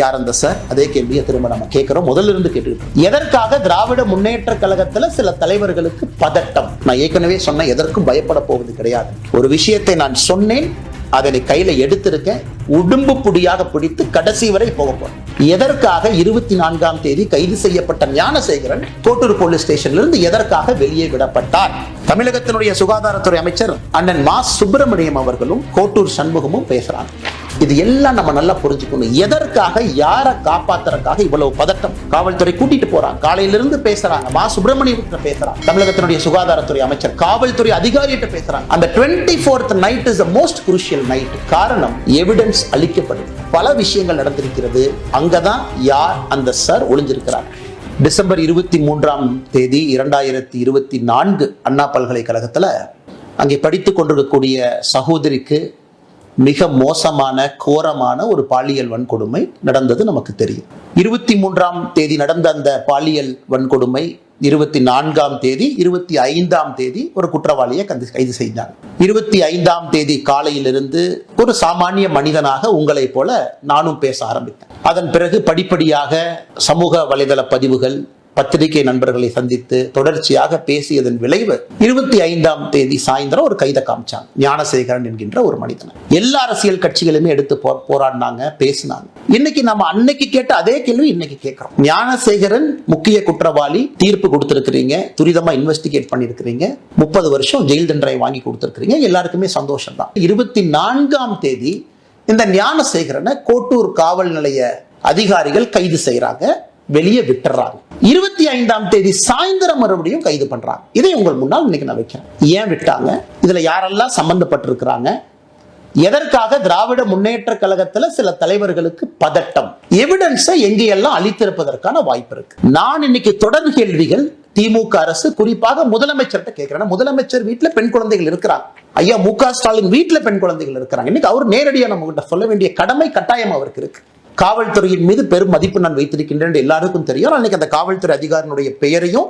யார் அந்த சார்? அதே கேள்வியை திரும்ப நம்ம கேட்கிறோம். முதல்ல இருந்து கேட்டுக்கிட்டோம். எதற்காக திராவிட முன்னேற்ற கழகத்துல சில தலைவர்களுக்கு பதட்டம்? நான் ஏற்கனவே சொன்ன, எதற்கும் பயப்பட போவது கிடையாது. ஒரு விஷயத்தை நான் சொன்னேன், அதனை கையில எடுத்திருக்கேன், உடும்பு புடியாக பிடித்து கடைசி வரை போக போறேன். எதற்காக 24ஆம் தேதி கைது செய்யப்பட்ட ஞானசேகரன் கோட்டூர் போலீஸ் ஸ்டேஷன்ல இருந்து எதற்காக வெளியே விடப்பட்டார்? தமிழகத்தினுடைய சுகாதாரத்துறை அமைச்சர் அண்ணன் மா சுப்பிரமணியம் அவர்களும் கோட்டூர் சண்முகமும் பேசுறாங்க. இது எல்லாம் நம்ம நல்லா புரிஞ்சுக்கணும். எதற்காக, யாரை காப்பாத்துறதுக்காக இவ்வளவு பதட்டம்? காவல்துறை கூட்டிட்டு போறாங்க, காலையிலிருந்து பேசுறாங்க, மா சுப்பிரமணியம் பேசுறாங்க, தமிழகத்தினுடைய சுகாதாரத்துறை அமைச்சர் காவல்துறை அதிகாரிகிட்ட பேசுறாங்க. அந்த 24th night is the most crucial night. காரணம், எவிடன்ஸ் அளிக்கப்படுது, பல விஷயங்கள் நடந்திருக்கிறது. அங்கதான் யார் அந்த சார் ஒளிஞ்சிருக்கிறார். டிசம்பர் 23ஆம் தேதி 2024 அண்ணா பல்கலைக்கழகத்துல அங்கே படித்துக் கொண்டிருக்கக்கூடிய சகோதரிக்கு மிக மோசமான, கோரமான ஒரு பாலியல் வன்கொடுமை நடந்தது நமக்கு தெரியும். 23ஆம் தேதி நடந்த அந்த பாலியல் வன்கொடுமை 24ஆம் தேதி 25ஆம் தேதி ஒரு குற்றவாளியை கைது செய்தாங்க. 25ஆம் தேதி காலையிலிருந்து ஒரு சாமானிய மனிதனாக உங்களை போல நானும் பேச ஆரம்பித்தேன். அதன் பிறகு படிப்படியாக சமூக வலைதள பதிவுகள், பத்திரிகை நண்பர்களை சந்தித்து தொடர்ச்சியாக பேசியதன் விளைவு 25ஆம் தேதி சாயந்தரம் ஒரு கைதை காமிச்சாங்க. ஞானசேகரன் என்கின்ற ஒரு மனிதன். எல்லா அரசியல் கட்சிகளுமே எடுத்து போராடினாங்க, பேசினாங்க. இன்னைக்கு நம்ம அன்னைக்கு கேட்ட அதே கேள்வி இன்னைக்கு கேட்கிறோம். ஞானசேகரன் முக்கிய குற்றவாளி, தீர்ப்பு கொடுத்திருக்கிறீங்க, துரிதமா இன்வெஸ்டிகேட் பண்ணிருக்கிறீங்க, 30 வருஷம் ஜெயில் தண்டனை வாங்கி கொடுத்திருக்கிறீங்க, எல்லாருக்குமே சந்தோஷம் தான். 24ஆம் தேதி இந்த ஞானசேகரனை கோட்டூர் காவல் நிலைய அதிகாரிகள் கைது செய்யறாங்க, வெளியே விட்டுறாங்க. 25ஆம் தேதி சாயந்தரம் மறுபடியும் கைது பண்றாங்க. இதை உங்கள் முன்னால் இன்னைக்கு நான் வைக்கிறேன். ஏன் விட்டாங்க? இதுல யாரெல்லாம் சம்பந்தப்பட்டிருக்கிறாங்க? எதற்காக திராவிட முன்னேற்ற கழகத்துல சில தலைவர்களுக்கு பதட்டம்? எவிடன்ஸை எங்கெல்லாம் அளித்திருப்பதற்கான வாய்ப்பு இருக்கு. நான் இன்னைக்கு தொடர் கேள்விகள் திமுக அரசு, குறிப்பாக முதலமைச்சர்கிட்ட கேட்கிறேன். முதலமைச்சர் வீட்டுல பெண் குழந்தைகள் இருக்கிறாங்க. ஐயா மு.க. ஸ்டாலின் வீட்டுல பெண் குழந்தைகள் இருக்கிறாங்க. இன்னைக்கு அவர் நேரடியா நம்ம கிட்ட சொல்ல வேண்டிய கடமை கட்டாயம் அவருக்கு இருக்கு. காவல்துறையின் மீது பெரும் மதிப்பு நான் வைத்திருக்கின்றேன், எல்லாருக்கும் தெரியும். அன்னைக்கு அந்த காவல்துறை அதிகாரினுடைய பெயரையும்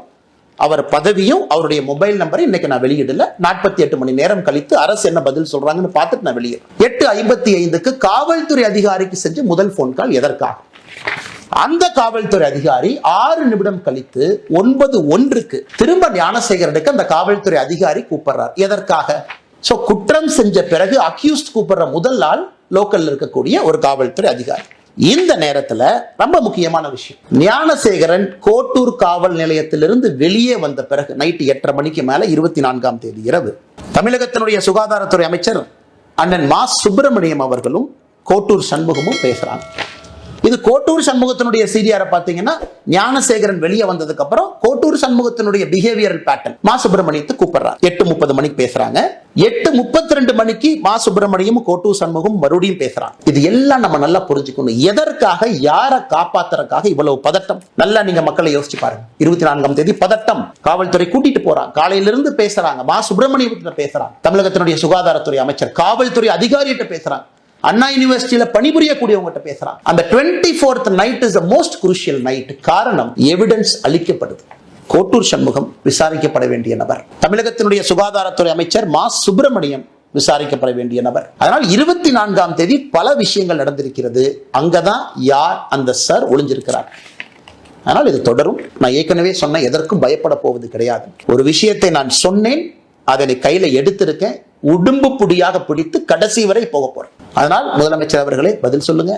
அவர் பதவியும் அவருடைய மொபைல் நம்பரை இன்னைக்கு நான் வெளியிடல. 48 மணி நேரம் கழித்து அரசு என்ன பதில் சொல்றாங்கன்னு பார்த்துட்டு நான் வெளியிடுறேன். 8:55க்கு காவல்துறை அதிகாரிக்கு செஞ்ச முதல் போன் கால் எதற்காக? அந்த காவல்துறை அதிகாரி 6 நிமிடம் கழித்து 9:01க்கு திரும்ப ஞானசேகரனுக்கு அந்த காவல்துறை அதிகாரி கூப்பிடுறார். எதற்காக? சோ குற்றம் செஞ்ச பிறகு அக்யூஸ்ட் கூப்பிடுற முதல் ஆள் லோக்கல்ல இருக்கக்கூடிய ஒரு காவல்துறை அதிகாரி. இந்த நேரத்துல ரொம்ப முக்கியமான விஷயம், ஞானசேகரன் கோட்டூர் காவல் நிலையத்திலிருந்து வெளியே வந்த பிறகு நைட்டு 8:30 மணிக்கு மேல 24ஆம் தேதி இரவு தமிழகத்தினுடைய சுகாதாரத்துறை அமைச்சர் அண்ணன் மா சுப்பிரமணியம் அவர்களும் கோட்டூர் சண்முகமும் பேசுறாங்க. இது கோட்டூர் சண்முகத்தினுடைய சீரியாரை பார்த்தீங்கன்னா, ஞானசேகரன் வெளியே வந்ததுக்கு அப்புறம் கோட்டூர் சண்முகத்தினுடைய பிஹேவியரல் பேட்டர்ன் மா சுப்பிரமணியத்தை கூப்பிடுறாங்க. 8:30 மணிக்கு பேசுறாங்க. 8:32 மணிக்கு மா சுப்பிரமணியம் கோட்டூர் சண்முகம் மறுபடியும் பேசுறாங்க. இது எல்லாம் நம்ம நல்லா புரிஞ்சுக்கணும். எதற்காக, யாரை காப்பாத்துறதுக்காக இவ்வளவு பதட்டம்? நல்லா நீங்க மக்களை யோசிச்சு பாருங்க. 24ஆம் தேதி பதட்டம், காவல்துறை கூட்டிட்டு போறாங்க, காலையிலிருந்து பேசுறாங்க, மா சுப்பிரமணியத்திட்ட பேசுறாங்க, தமிழகத்தினுடைய சுகாதாரத்துறை அமைச்சர் காவல்துறை அதிகாரிகிட்ட பேசுறாங்க, அண்ணா யூனிவர்சிட்டியில பணிபுரியக்கூடியவங்க பேசுறாங்க. அந்த 24th night is the most crucial night. காரணம், எவிடன்ஸ் அளிக்கப்படுது. கோட்டூர் சண்முகம் விசாரிக்கப்பட வேண்டிய நபர், தமிழகத்தினுடைய சுகாதாரத்துறை அமைச்சர் மா சுப்பிரமணியம் விசாரிக்கப்பட வேண்டிய நபர். அதனால் 24ஆம் தேதி பல விஷயங்கள் நடந்திருக்கிறது. அங்கதான் யார் அந்த சார் ஒளிஞ்சிருக்கிறார். அதனால் இது தொடரும். நான் ஏற்கனவே சொன்ன, எதற்கும் பயப்பட போவது கிடையாது. ஒரு விஷயத்தை நான் சொன்னேன், அதனை கையில எடுத்திருக்கேன், உடும்பு புடியாக பிடித்து கடைசி வரை போக போறேன். அதனால் முதலமைச்சர் அவர்களே பதில் சொல்லுங்க.